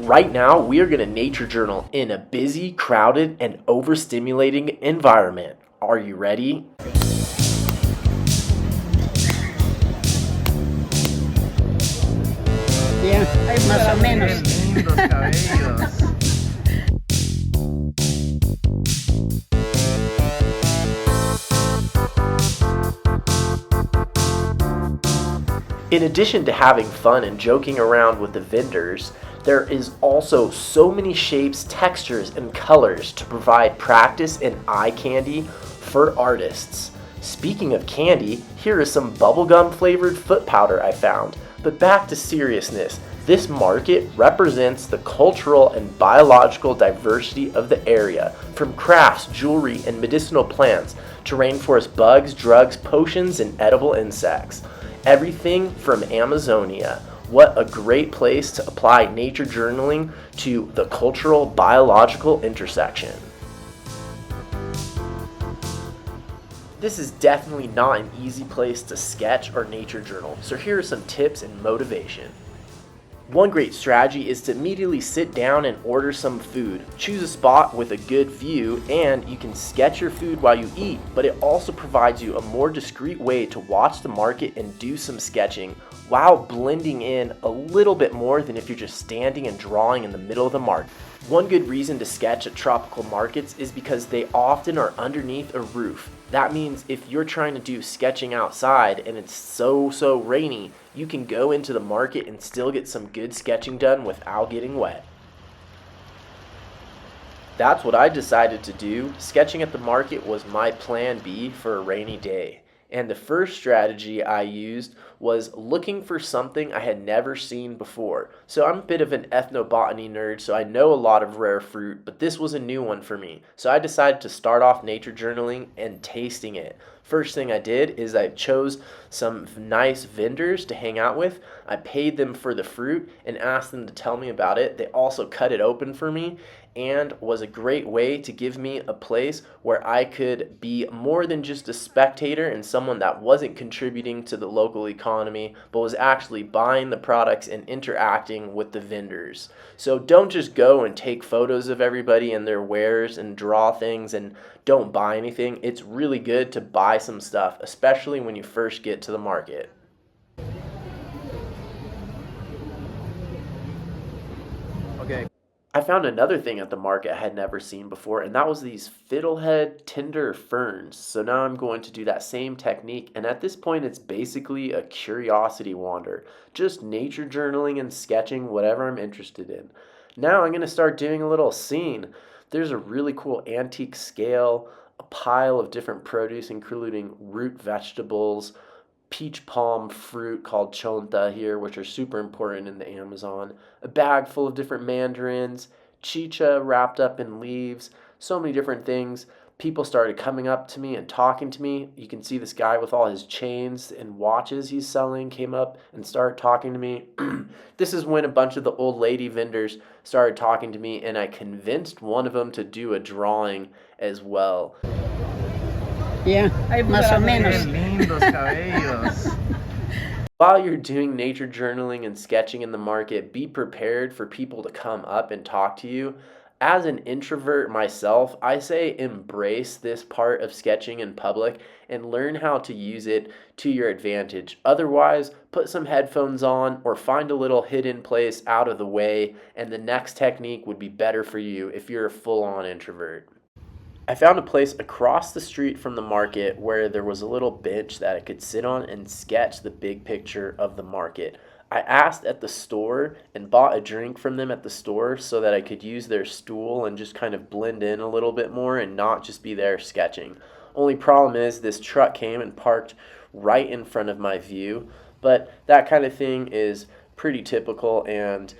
Right now, we are going to nature journal in a busy, crowded, and overstimulating environment. Are you ready? Bien, más o menos. Lindos cabellos. In addition to having fun and joking around with the vendors, there is also so many shapes, textures, and colors to provide practice and eye candy for artists. Speaking of candy, here is some bubblegum flavored foot powder I found. But back to seriousness, this market represents the cultural and biological diversity of the area, from crafts, jewelry, and medicinal plants to rainforest bugs, drugs, potions, and edible insects. Everything from Amazonia. What a great place to apply nature journaling to the cultural biological intersection. This is definitely not an easy place to sketch or nature journal, so here are some tips and motivation. One great strategy is to immediately sit down and order some food. Choose a spot with a good view, and you can sketch your food while you eat, but it also provides you a more discreet way to watch the market and do some sketching while blending in a little bit more than if you're just standing and drawing in the middle of the market. One good reason to sketch at tropical markets is because they often are underneath a roof. That means if you're trying to do sketching outside and it's so rainy, you can go into the market and still get some good sketching done without getting wet. That's what I decided to do. Sketching at the market was my plan B for a rainy day. And the first strategy I used was looking for something I had never seen before. So I'm a bit of an ethnobotany nerd, so I know a lot of rare fruit, but this was a new one for me. So I decided to start off nature journaling and tasting it. First thing I did is I chose some nice vendors to hang out with. I paid them for the fruit and asked them to tell me about it. They also cut it open for me and was a great way to give me a place where I could be more than just a spectator and someone that wasn't contributing to the local economy, but was actually buying the products and interacting with the vendors. So don't just go and take photos of everybody and their wares and draw things and don't buy anything. It's really good to buy some stuff, especially when you first get to the market. Okay. I found another thing at the market I had never seen before, and that was these fiddlehead tinder ferns. So now I'm going to do that same technique, and at this point it's basically a curiosity wander. Just nature journaling and sketching whatever I'm interested in. Now I'm going to start doing a little scene. There's a really cool antique scale, a pile of different produce including root vegetables, peach palm fruit called chonta here, which are super important in the Amazon, a bag full of different mandarins, chicha wrapped up in leaves, so many different things. People started coming up to me and talking to me. You can see this guy with all his chains and watches he's selling came up and started talking to me. This is when a bunch of the old lady vendors started talking to me, and I convinced one of them to do a drawing as well. Bien, más o Qué menos. lindos cabellos. While you're doing nature journaling and sketching in the market, be prepared for people to come up and talk to you. As an introvert myself, I say embrace this part of sketching in public and learn how to use it to your advantage. Otherwise, put some headphones on or find a little hidden place out of the way, and the next technique would be better for you if you're a full-on introvert. I found a place across the street from the market where there was a little bench that I could sit on and sketch the big picture of the market. I asked at the store and bought a drink from them at the store so that I could use their stool and just kind of blend in a little bit more and not just be there sketching. Only problem is this truck came and parked right in front of my view, but that kind of thing is pretty typical, and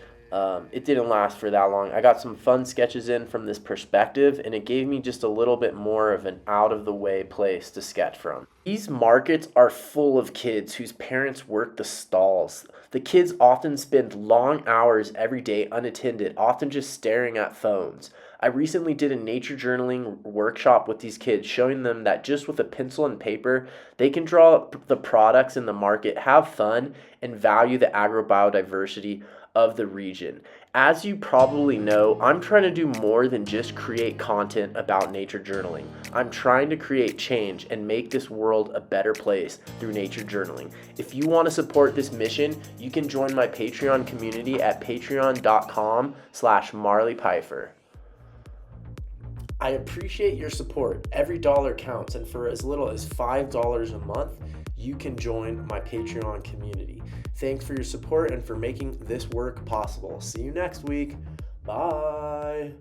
it didn't last for that long. I got some fun sketches in from this perspective, and it gave me just a little bit more of an out-of-the-way place to sketch from. These markets are full of kids whose parents work the stalls. The kids often spend long hours every day unattended, often just staring at phones. I recently did a nature journaling workshop with these kids, showing them that just with a pencil and paper, they can draw up the products in the market, have fun, and value the agrobiodiversity of the region. As you probably know, I'm trying to do more than just create content about nature journaling. I'm trying to create change and make this world a better place through nature journaling. If you want to support this mission, you can join my Patreon community at patreon.com/Marley Peifer. I appreciate your support. Every dollar counts, and for as little as $5 a month, you can join my Patreon community. Thanks for your support and for making this work possible. See you next week. Bye.